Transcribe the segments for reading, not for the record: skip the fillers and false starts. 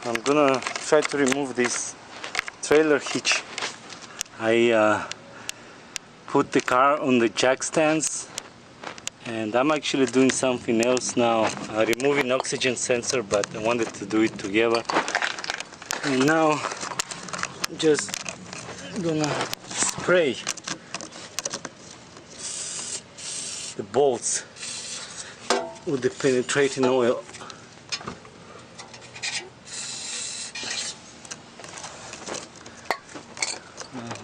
I'm gonna try to remove this trailer hitch. I put the car on the jack stands, and I'm actually doing something else now, removing oxygen sensor, but I wanted to do it together. And now I'm just gonna spray the bolts with the penetrating oil.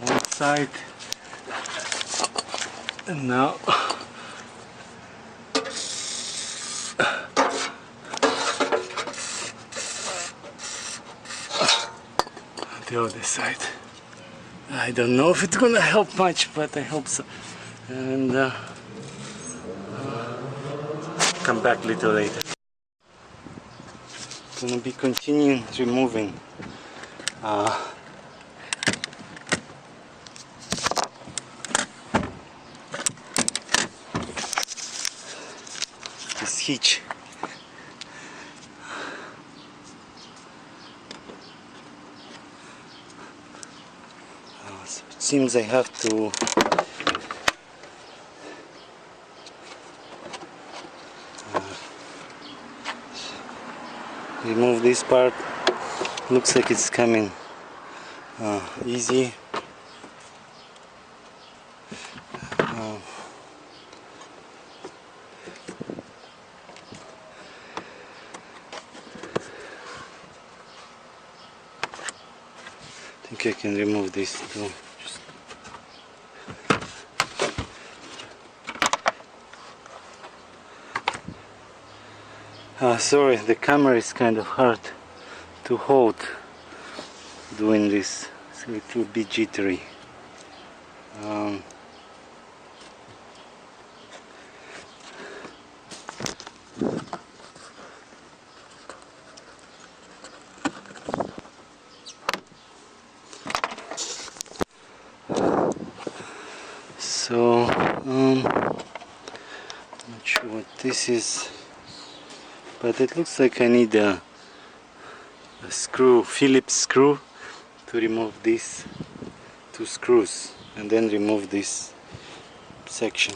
One side, and now the other side. I don't know if it's gonna help much, but I hope so. And come back a little later. Gonna be continuing removing this hitch. So it seems I have to remove this part. Looks like it's coming easy. I think I can remove this too. Sorry, the camera is kind of hard to hold doing this, so it will be jittery. So I'm not sure what this is, but it looks like I need a screw, Phillips screw, to remove these two screws and then remove this section.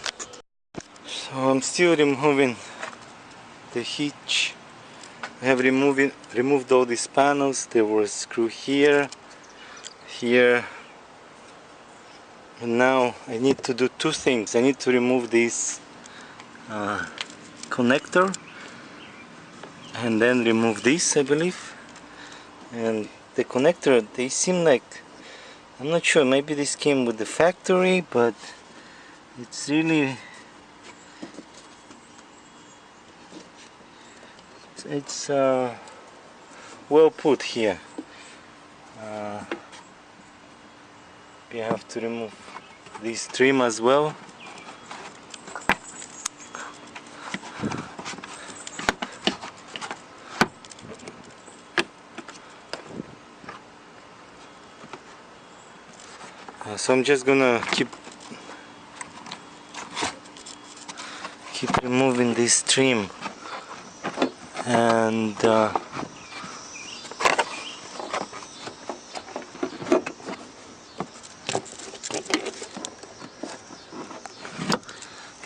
So I'm still removing the hitch. I have removed all these panels. There was a screw here, here, and now I need to do two things. I need to remove this connector and then remove this, I believe. And the connector, they seem like, I'm not sure, maybe this came with the factory, but it's really, it's well put here. We have to remove this trim as well. So I'm just gonna keep removing this trim, and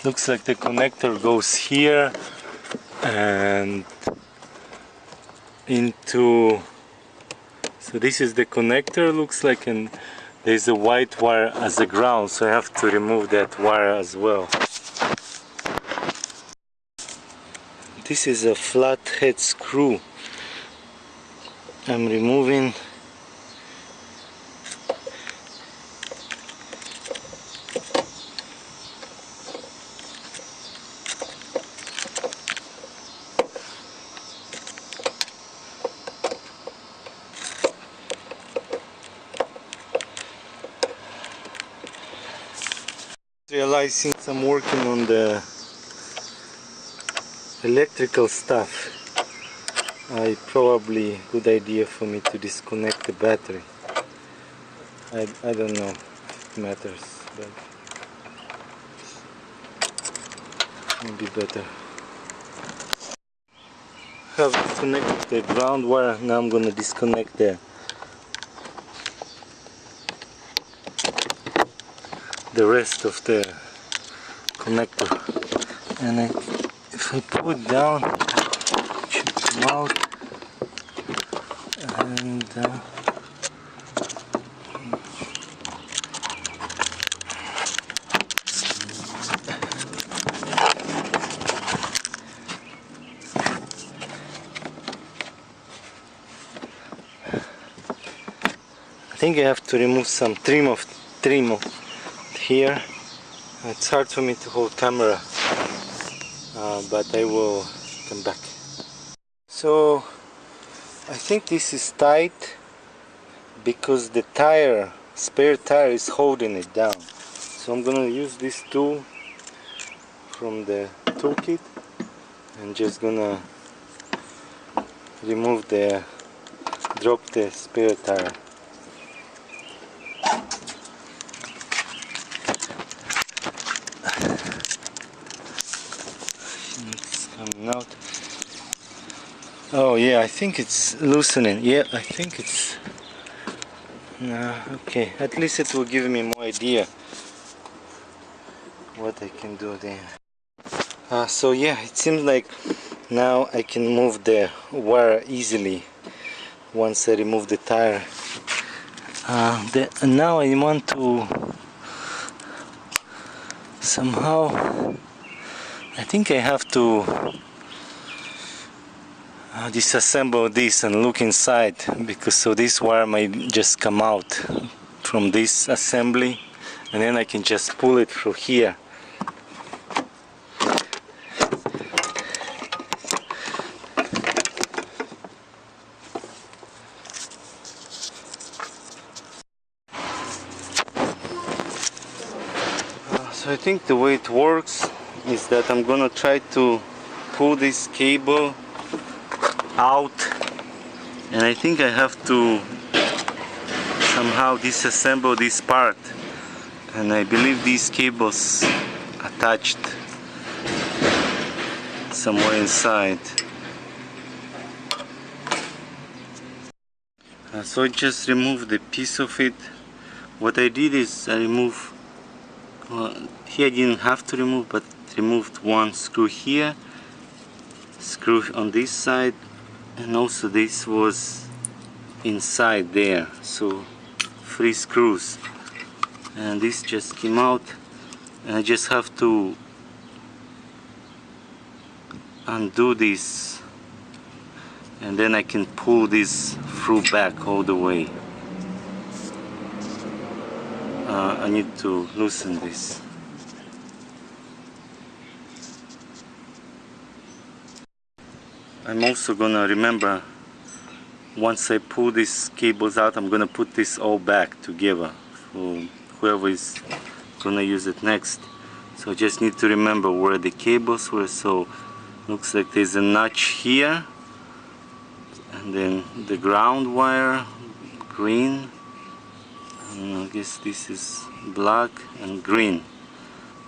looks like the connector goes here and into, so this is the connector, looks like, and there's a white wire as a ground, so I have to remove that wire as well. This is a flathead screw. I'm removing. Realizing I'm working on the electrical stuff, probably good idea for me to disconnect the battery. I don't know if it matters, but maybe better. have disconnected the ground wire. Now I'm gonna disconnect the rest of the connector, and if I pull it down, it should come out, and I think I have to remove some trim here. It's hard for me to hold camera, but I will come back. So I think this is tight because the spare tire is holding it down. So I'm gonna use this tool from the toolkit and just gonna drop the spare tire. It's coming out. Oh yeah, I think it's loosening. Yeah, I think it's... okay, at least it will give me more idea what I can do then. So yeah, it seems like now I can move the wire easily once I remove the tire. Now I want to somehow, I think I have to disassemble this and look inside, because so this wire might just come out from this assembly, and then I can just pull it through here. So I think the way it works is that I'm gonna try to pull this cable out, and I think I have to somehow disassemble this part, and I believe these cables attached somewhere inside. So I just removed the piece of it. What I did is I removed, here I didn't have to remove, but removed one screw here, screw on this side, and also this was inside there, so 3 screws, and this just came out, and I just have to undo this, and then I can pull this through back all the way. I need to loosen this. I'm also gonna remember, once I pull these cables out, I'm gonna put this all back together for whoever is gonna use it next. So I just need to remember where the cables were. So looks like there's a notch here, and then the ground wire, green, and I guess this is black and green.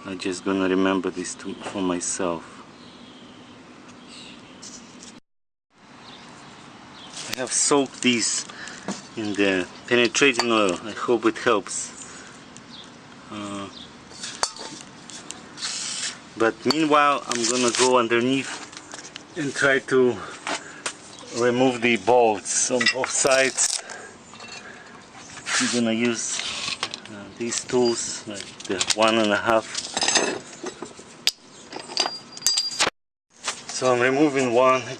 I'm just gonna remember this for myself. I have soaked these in the penetrating oil. I hope it helps. But meanwhile, I'm gonna go underneath and try to remove the bolts on both sides. I'm gonna use these tools, like the 1.5. So I'm removing one. It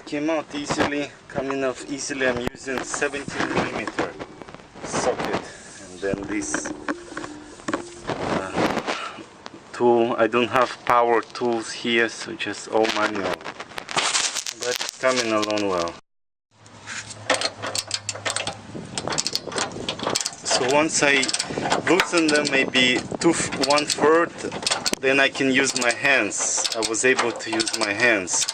came out easily, coming off easily. I'm using 17mm socket, and then this tool. I don't have power tools here, so just all manual, but it's coming along well. So once I loosen them, maybe 1/3, then I can use my hands. I was able to use my hands.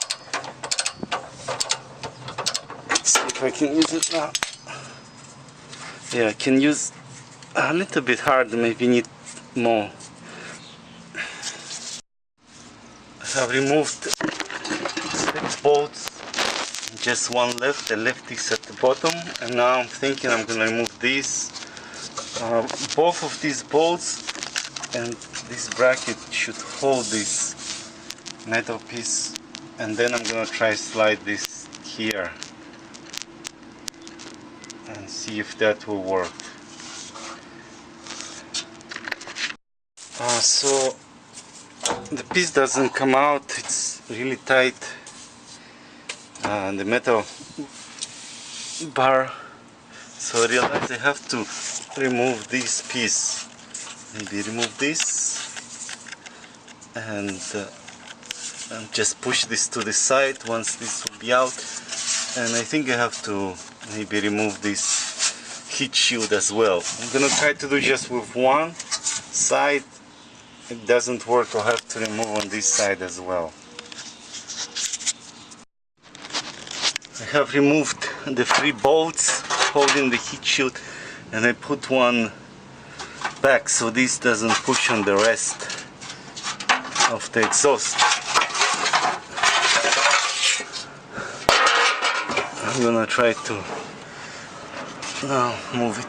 Let's see if I can use it now. Yeah, I can use a little bit hard, maybe need more. I have removed 6 bolts just one left. I left this at the bottom, and now I'm thinking I'm gonna remove these. Both of these bolts and this bracket should hold this metal piece, and then I'm gonna try slide this here and see if that will work. So the piece doesn't come out, it's really tight, the metal bar, so I realized I have to remove this piece. Maybe remove this and just push this to the side once this will be out, and I think I have to maybe remove this heat shield as well. I'm gonna try to do just with one side. It doesn't work, I'll have to remove on this side as well. I have removed the 3 bolts holding the heat shield, and I put one back so this doesn't push on the rest of the exhaust. I'm gonna try to now move it.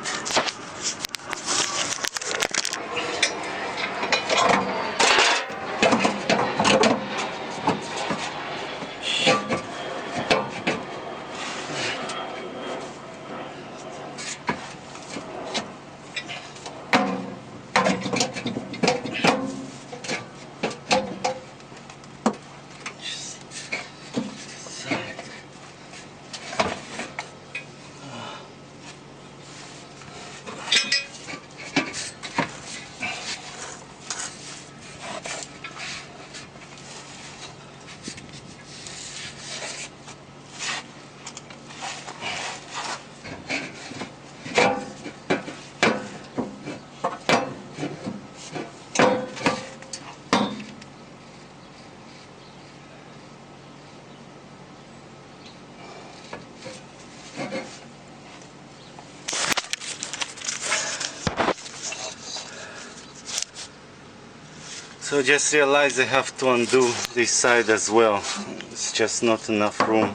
So I just realized I have to undo this side as well. It's just not enough room.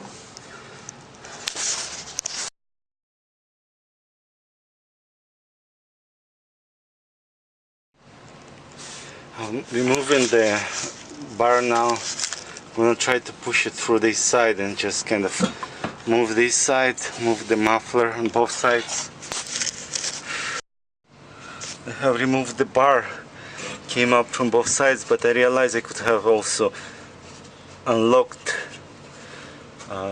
I'm removing the bar now. I'm gonna try to push it through this side and just kind of move this side, move the muffler on both sides. I have removed the bar. Came up from both sides, but I realized I could have also unlocked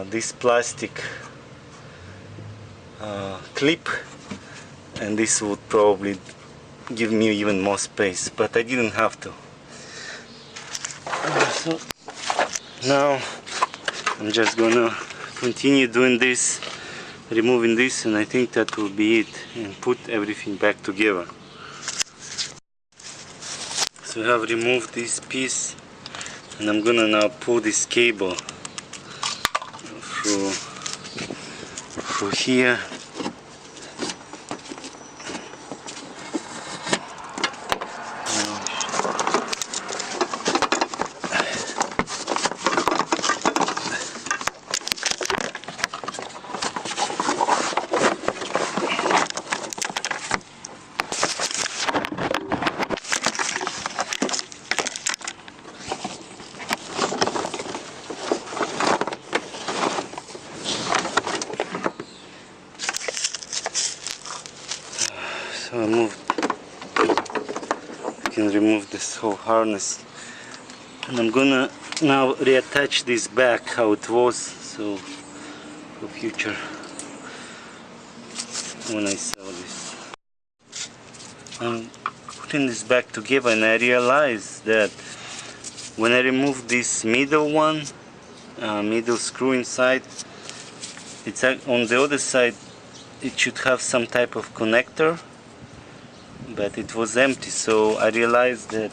this plastic clip, and this would probably give me even more space, but I didn't have to. So now I'm just gonna continue doing this, removing this, and I think that will be it, and put everything back together. So I have removed this piece, and I'm gonna now pull this cable through here. So I can remove this whole harness, and I'm gonna now reattach this back how it was, so for future when I sell this. I'm putting this back together, and I realized that when I remove this middle one, middle screw inside, it's on the other side. It should have some type of connector, but it was empty, so I realized that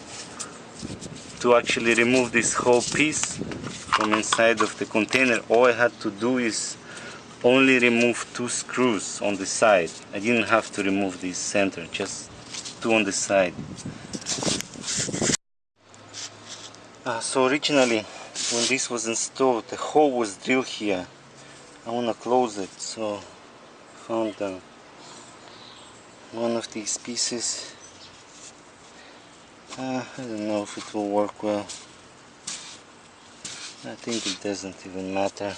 to actually remove this whole piece from inside of the container, all I had to do is only remove 2 screws on the side. I didn't have to remove this center, just 2 on the side. So originally when this was installed, the hole was drilled here I want to close it, so found one of these pieces. I don't know if it will work well. I think it doesn't even matter.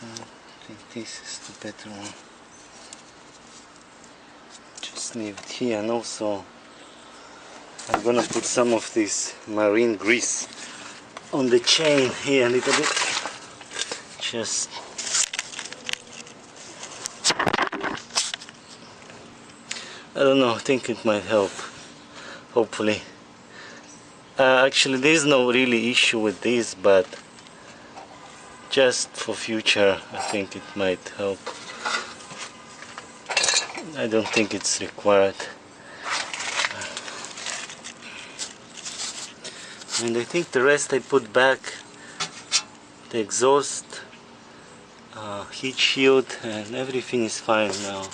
I think this is the better one. Just leave it here, and also I'm gonna put some of this marine grease on the chain here a little bit. Just I don't know, I think it might help, hopefully. Actually, there's no really issue with this, but just for future I think it might help. I don't think it's required. And I think the rest I put back, the exhaust, heat shield, and everything is fine now.